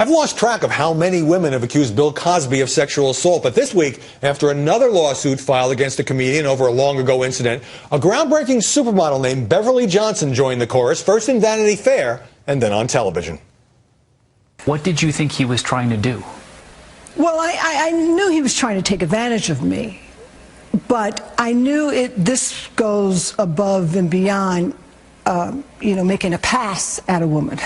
I've lost track of how many women have accused Bill Cosby of sexual assault, but this week, after another lawsuit filed against a comedian over a long-ago incident, a groundbreaking supermodel named Beverly Johnson joined the chorus, first in Vanity Fair and then on television. What did you think he was trying to do? Well, I knew he was trying to take advantage of me, but I knew this goes above and beyond, making a pass at a woman.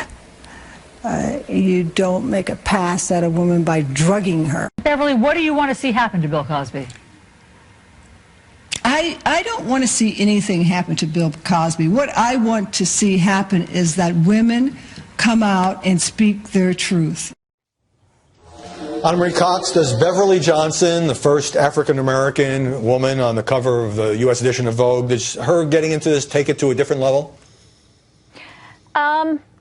You don't make a pass at a woman by drugging her. Beverly, what do you want to see happen to Bill Cosby? I don't want to see anything happen to Bill Cosby. What I want to see happen is that women come out and speak their truth. Anna Marie Cox, does Beverly Johnson, the first African-American woman on the cover of the U.S. edition of Vogue, does her getting into this take it to a different level?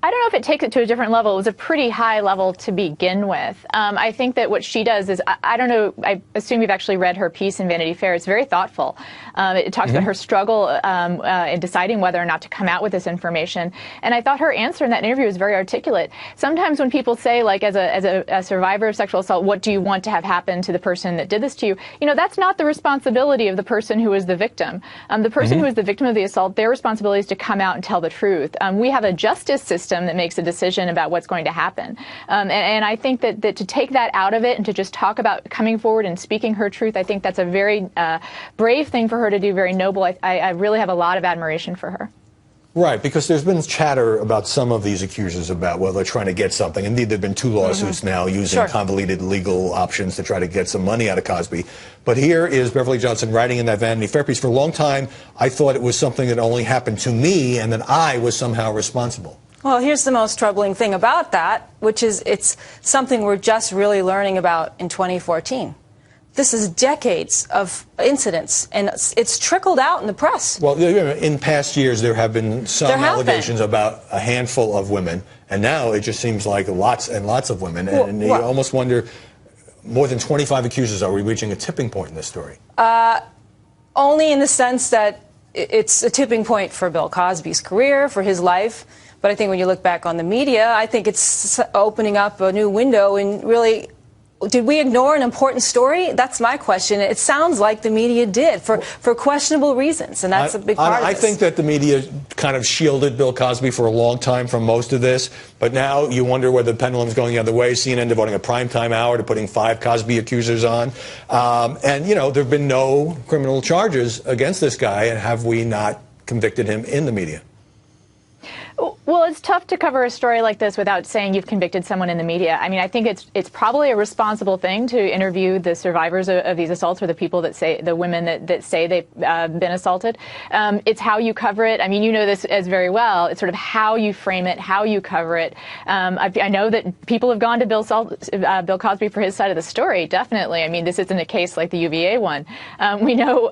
I don't know if it takes it to a different level. It was a pretty high level to begin with. I think that what she does is, I don't know, I assume you've actually read her piece in Vanity Fair. It's very thoughtful. It talks about her struggle in deciding whether or not to come out with this information. And I thought her answer in that interview was very articulate. Sometimes when people say, like, as a survivor of sexual assault, what do you want to have happen to the person that did this to you? You know, that's not the responsibility of the person who is the victim. The person who is the victim of the assault, their responsibility is to come out and tell the truth. We have a justice system that makes a decision about what's going to happen. And I think that to take that out of it and to just talk about coming forward and speaking her truth, I think that's a very brave thing for her to do, very noble. I really have a lot of admiration for her. Right, because there's been chatter about some of these accusers about, well, they're trying to get something. Indeed, there have been 2 lawsuits now using convoluted legal options to try to get some money out of Cosby. But here is Beverly Johnson writing in that Vanity Fair piece. For a long time, I thought it was something that only happened to me and that I was somehow responsible. Well, here's the most troubling thing about that, which is it's something we're just really learning about in 2014. This is decades of incidents, and it's trickled out in the press. Well, in past years, there have been some allegations about a handful of women, and now it just seems like lots and lots of women. And you almost wonder, more than 25 accusers, are we reaching a tipping point in this story? Only in the sense that it's a tipping point for Bill Cosby's career, for his life. But I think when you look back on the media, I think it's opening up a new window and really, did we ignore an important story? That's my question. It sounds like the media did for questionable reasons, and that's a big part of this. I think that the media kind of shielded Bill Cosby for a long time from most of this, but now you wonder whether the pendulum's going the other way. CNN devoting a primetime hour to putting 5 Cosby accusers on. And, you know, there have been no criminal charges against this guy, and have we not convicted him in the media? Well, it's tough to cover a story like this without saying you've convicted someone in the media. I mean, I think it's probably a responsible thing to interview the survivors of these assaults, or the people that say, the women that say they've been assaulted. It's how you cover it. I mean, you know this as very well. It's sort of how you frame it, how you cover it. I know that people have gone to Bill Cosby for his side of the story, definitely. I mean, this isn't a case like the UVA one. We know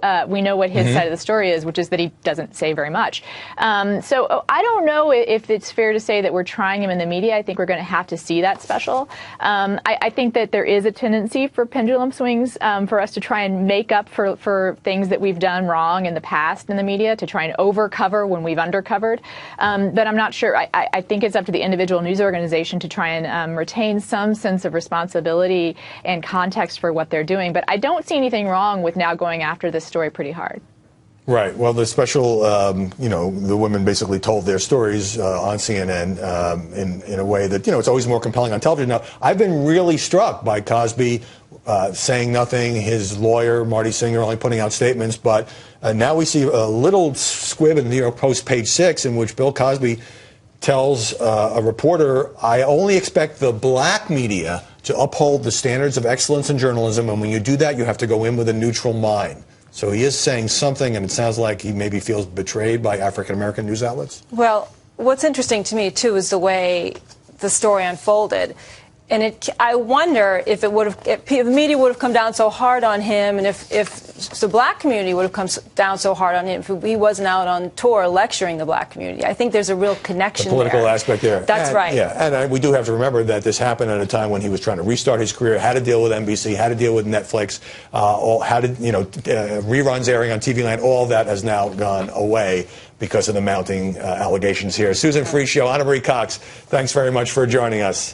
what his side of the story is, which is that he doesn't say very much. So I don't know if it's fair to say that we're trying him in the media. I think we're going to have to see that special. I think that there is a tendency for pendulum swings for us to try and make up for things that we've done wrong in the past in the media, to try and overcover when we've undercovered. But I'm not sure. I think it's up to the individual news organization to try and retain some sense of responsibility and context for what they're doing. But I don't see anything wrong with now going after this story pretty hard. Right. Well, the special, the women basically told their stories on CNN in a way that, it's always more compelling on television. Now, I've been really struck by Cosby saying nothing, his lawyer, Marty Singer, only putting out statements. But now we see a little squib in the New York Post, page 6, in which Bill Cosby tells a reporter, I only expect the black media to uphold the standards of excellence in journalism. And when you do that, you have to go in with a neutral mind. So he is saying something, and it sounds like he maybe feels betrayed by African-American news outlets. Well, what's interesting to me, too, is the way the story unfolded. And I wonder if the media would have come down so hard on him, and if the black community would have come down so hard on him if he wasn't out on tour lecturing the black community. I think there's a real connection there. The political aspect there. That's right. Yeah, and we do have to remember that this happened at a time when he was trying to restart his career, had to deal with NBC, had to deal with Netflix, reruns airing on TV Land. All that has now gone away because of the mounting allegations here. Susan Frischio, Anna Marie Cox, thanks very much for joining us.